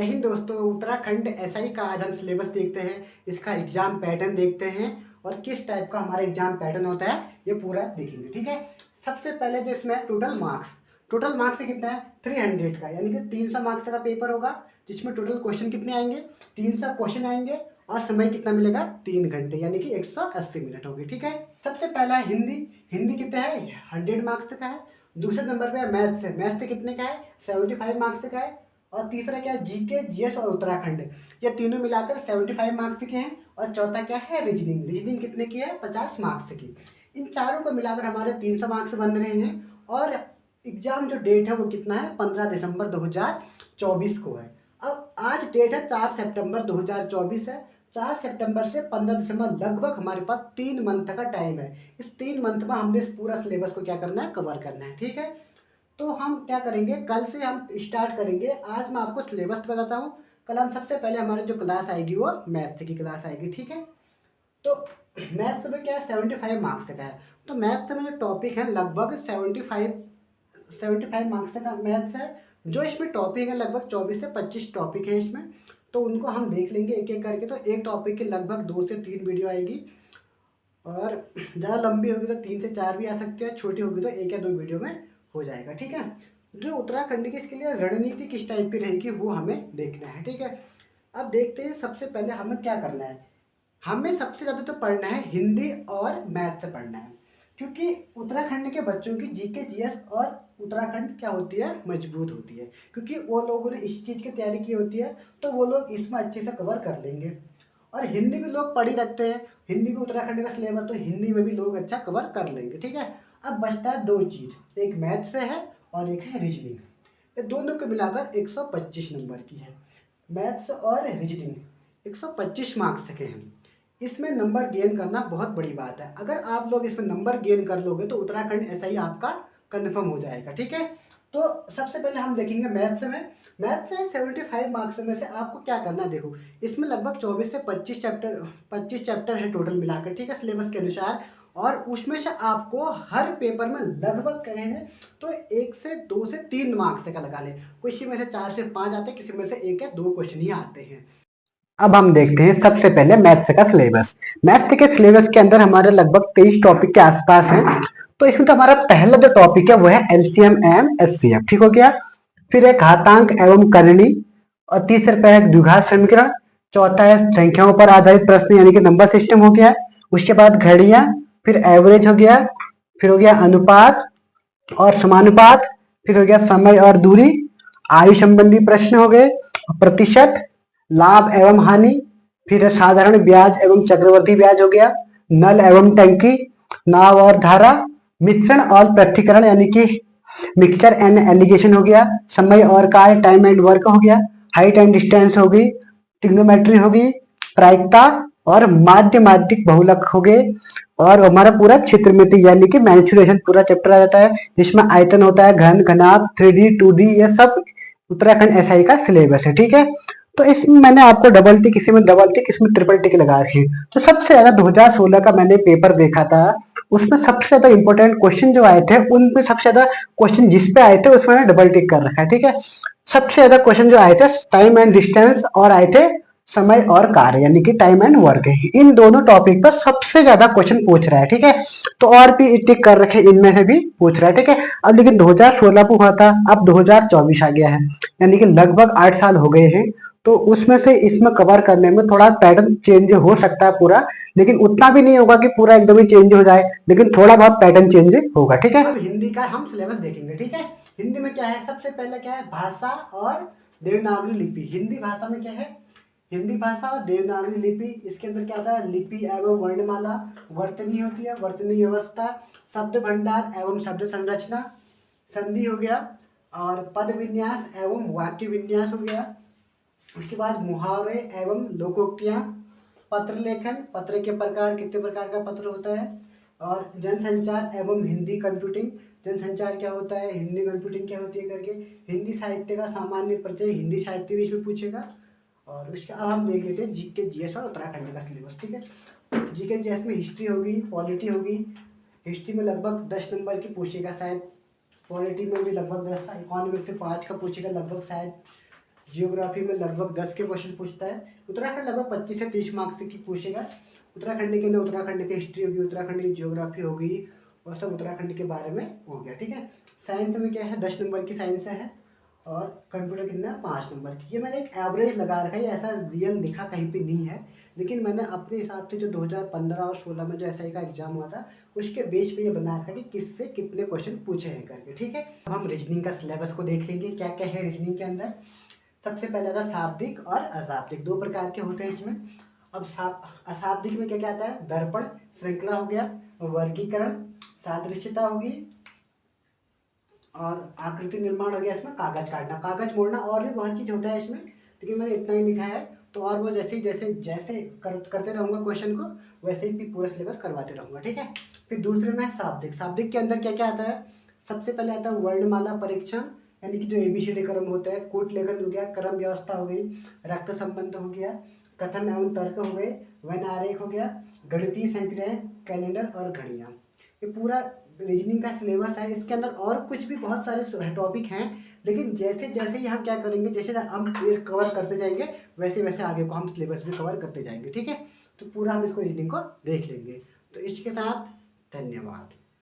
हिंद दोस्तों। उत्तराखंड एसआई का आज हम सिलेबस देखते हैं, इसका एग्जाम पैटर्न देखते हैं और किस टाइप का हमारा एग्जाम पैटर्न होता है ये पूरा देखेंगे। ठीक है। सबसे पहले जो इसमें टोटल मार्क्स से कितना है 300 का, यानी कि 300 मार्क्स का पेपर होगा जिसमें टोटल क्वेश्चन कितने आएंगे 300 क्वेश्चन आएंगे और समय कितना मिलेगा 3 घंटे यानी कि 180 मिनट होगी। ठीक है। सबसे पहला है हिंदी कितना है 100 मार्क्स का है। दूसरे नंबर पे मैथ्स से कितने का है 75 मार्क्स का है। और तीसरा क्या है जीके जीएस और उत्तराखंड, ये तीनों मिलाकर 75 मार्क्स के हैं। और चौथा क्या है रीजनिंग कितने की है 50 मार्क्स की। इन चारों को मिलाकर हमारे 300 मार्क्स बन रहे हैं। और एग्जाम जो डेट है वो कितना है 15 दिसंबर 2024 को है। अब आज डेट है 4 सितंबर 2024 है। 4 सितंबर से 15 दिसंबर लगभग हमारे पास 3 मंथ का टाइम है। इस 3 मंथ में हमने इस पूरा सिलेबस को क्या करना है कवर करना है। ठीक है। तो हम क्या करेंगे, कल से हम स्टार्ट करेंगे। आज मैं आपको सिलेबस बताता हूँ। कल हम सबसे पहले हमारी जो क्लास आएगी वो मैथ्स की क्लास आएगी। ठीक है। तो मैथ्स में क्या है 75 मार्क्स का है। तो मैथ्स में जो टॉपिक है लगभग 75 मार्क्स का मैथ्स है। जो इसमें टॉपिक है लगभग 24 से 25 टॉपिक है इसमें। तो उनको हम देख लेंगे एक एक करके। तो एक टॉपिक की लगभग 2 से 3 वीडियो आएगी और ज़्यादा लंबी होगी तो 3 से 4 भी आ सकती है, छोटी होगी तो 1 या 2 वीडियो में हो जाएगा। ठीक है। जो उत्तराखंड की इसके लिए रणनीति किस टाइप की रहेगी वो हमें देखना है। ठीक है। अब देखते हैं सबसे पहले हमें क्या करना है। हमें सबसे ज़्यादा तो पढ़ना है हिंदी और मैथ से पढ़ना है, क्योंकि उत्तराखंड के बच्चों की जीके जीएस और उत्तराखंड क्या होती है मजबूत होती है, क्योंकि वो लोगों ने इस चीज़ की तैयारी की होती है तो वो लोग इसमें अच्छे से कवर कर लेंगे। और हिंदी भी लोग पढ़ ही रखते हैं, हिंदी भी उत्तराखंड का सिलेबस तो हिंदी में भी लोग अच्छा कवर कर लेंगे। ठीक है। अब बचता है दो चीज़, एक मैथ से है और एक है रीजनिंग। ये दोनों को मिलाकर 125 नंबर की है। मैथ्स और रीजनिंग 125 मार्क्स के हैं। इसमें नंबर गेन करना बहुत बड़ी बात है। अगर आप लोग इसमें नंबर गेन कर लोगे तो उत्तराखंड ऐसा ही आपका कन्फर्म हो जाएगा। ठीक है। तो सबसे पहले हम देखेंगे मैथ्स में 75 मार्क्स में से आपको क्या करना है। देखो इसमें लगभग 24 से 25 चैप्टर है टोटल मिलाकर। ठीक है सिलेबस के अनुसार। और उसमें से आपको हर पेपर में लगभग कहें तो 1 से 2 से 3 मार्क्स का लगा लें। किसी में से 4 से 5 आते हैं, किसी में से 1 या 2 क्वेश्चन ही आते हैं। अब हम देखते हैं सबसे पहले मैथ्स का सिलेबस। मैथ्स के सिलेबस के अंदर हमारे लगभग 23 टॉपिक के आसपास हैं। तो इसमें तो हमारा पहला जो टॉपिक है वो है एलसीएम एंड एचसीएफ। ठीक हो गया। फिर है घातांक एवं करणी। और तीसरे पे है द्विघात समीकरण। चौथा है संख्याओं पर आधारित प्रश्न यानी कि नंबर सिस्टम हो गया। उसके बाद घड़ियां, फिर एवरेज हो गया, फिर हो गया अनुपात और समानुपात, फिर हो गया समय और दूरी, आयु संबंधी प्रश्न हो गए, प्रतिशत, लाभ एवं हानि, फिर साधारण ब्याज एवं चक्रवर्ती ब्याज हो गया, नल एवं टंकी, नाव और धारा, मिश्रण और पृथक्करण यानी कि मिक्सचर एंड एलिगेशन हो गया, समय और कार्य टाइम एंड वर्क हो गया, हाइट एंड डिस्टेंस हो गई, ट्रिग्नोमेट्री हो गई, प्रायिकता और माध्य माध्यिक बहुलक हो गए। और हमारा पूरा क्षेत्रमिति यानी कि मैंसुरेशन पूरा चैप्टर आ जाता है, जिसमें आयतन होता है, घन, घनाभ, 3D 2D, ये सब उत्तराखंड एसआई का सिलेबस है। ठीक है। तो इसमें मैंने आपको डबल टिक, इसमें डबल टिक, इसमें ट्रिपल टिक लगा रखी है। तो सबसे ज्यादा 2016 का मैंने पेपर देखा था, उसमें सबसे ज्यादा इंपॉर्टेंट क्वेश्चन जो आए थे उनमें सबसे ज्यादा क्वेश्चन जिस पे आए थे उसमें मैंने डबल टिक कर रखा है। ठीक है। सबसे ज्यादा क्वेश्चन जो आए थे टाइम एंड डिस्टेंस और आए थे समय और कार्य यानी कि टाइम एंड वर्क। इन दोनों टॉपिक पर सबसे ज्यादा क्वेश्चन पूछ रहा है। ठीक है। तो और भी टिक कर रखे इनमें से भी पूछ रहा है। ठीक है। अब लेकिन 2016 को हुआ था, अब 2024 आ गया है, यानी कि लगभग 8 साल हो गए हैं। तो उसमें से इसमें कवर करने में थोड़ा पैटर्न चेंज हो सकता है पूरा, लेकिन उतना भी नहीं होगा कि पूरा एकदम ही चेंज हो जाए, लेकिन थोड़ा बहुत पैटर्न चेंज होगा। ठीक है। अब हिंदी का हम सिलेबस देखेंगे। ठीक है। हिंदी में क्या है, सबसे पहले क्या है भाषा और देवनागरी लिपि। हिंदी भाषा में क्या है हिंदी भाषा और देवनागरी लिपि। इसके अंदर क्या होता है लिपि एवं वर्णमाला, वर्तनी होती है, वर्तनी व्यवस्था, शब्द भंडार एवं शब्द संरचना, संधि हो गया, और पद विन्यास एवं वाक्य विन्यास हो गया। उसके बाद मुहावरे एवं लोकोक्तियाँ, पत्र लेखन, पत्र के प्रकार, कितने प्रकार का पत्र होता है, और जनसंचार एवं हिंदी कंप्यूटिंग। जनसंचार क्या होता है, हिंदी कंप्यूटिंग क्या होती है करके। हिंदी साहित्य का सामान्य परिचय, हिंदी साहित्य भी इसमें पूछेगा। और उसके अब हम देख लेते हैं जीके जीएस और उत्तराखंड का सिलेबस। ठीक है। जीके जीएस में हिस्ट्री होगी, पॉलिटी होगी। हिस्ट्री में लगभग 10 नंबर की पूछेगा शायद, पॉलिटी में भी लगभग 10, इकोनॉमिक्स से 5 का पूछेगा लगभग शायद, जियोग्राफी में लगभग 10 के क्वेश्चन पूछता है। उत्तराखंड लगभग 25 से 30 मार्क्स की पूछेगा। उत्तराखंड के अंदर उत्तराखंड की हिस्ट्री होगी, उत्तराखंड की जियोग्राफी होगी और सब उत्तराखंड के बारे में हो गया। ठीक है। साइंस में क्या है, 10 नंबर की साइंस है और कंप्यूटर कितना है, 5 नंबर की। ये मैंने एक एवरेज लगा रखा है, ऐसा रियल लिखा कहीं पे नहीं है, लेकिन मैंने अपने हिसाब से जो 2015 और 16 में जो एसआई का एग्जाम हुआ था उसके बेस पे ये बना रखा है कि किससे कितने क्वेश्चन पूछे हैं करके। ठीक है। अब हम रीजनिंग का सिलेबस को देख लेंगे क्या क्या है रीजनिंग के अंदर। सबसे पहले था शाब्दिक और अशाब्दिक, दो प्रकार के होते हैं इसमें। अब अशाब्दिक में क्या क्या आता है, दर्पण, श्रृंखला हो गया, वर्गीकरण, सादृश्यता होगी और आकृति निर्माण हो गया। इसमें कागज काटना, कागज मोड़ना और भी बहुत चीज़ होता है इसमें, लेकिन मैंने इतना ही लिखा है। तो और वो जैसे जैसे जैसे करते रहूँगा क्वेश्चन को, वैसे ही पूरा सिलेबस करवाते रहूँगा। ठीक है। फिर दूसरे में शाब्दिक। शाब्दिक के अंदर क्या क्या आता है, सबसे पहले आता है वर्णमाला परीक्षण, यानी कि जो ABCD क्रम होता है, कूट लेखन हो गया, क्रम व्यवस्था हो गई, रक्त संबंध हो गया, कथन एवं तर्क हो गए, वन आरेख हो गया, गणितीय संक्रियाएं, कैलेंडर और घड़ियाँ। ये पूरा रीजनिंग का सिलेबस है। इसके अंदर और कुछ भी बहुत सारे टॉपिक हैं, लेकिन जैसे जैसे ही हम क्या करेंगे, जैसे हम कवर करते जाएंगे वैसे वैसे आगे को हम सिलेबस भी कवर करते जाएंगे। ठीक है। तो पूरा हम इसको रीजनिंग को देख लेंगे। तो इसके साथ धन्यवाद।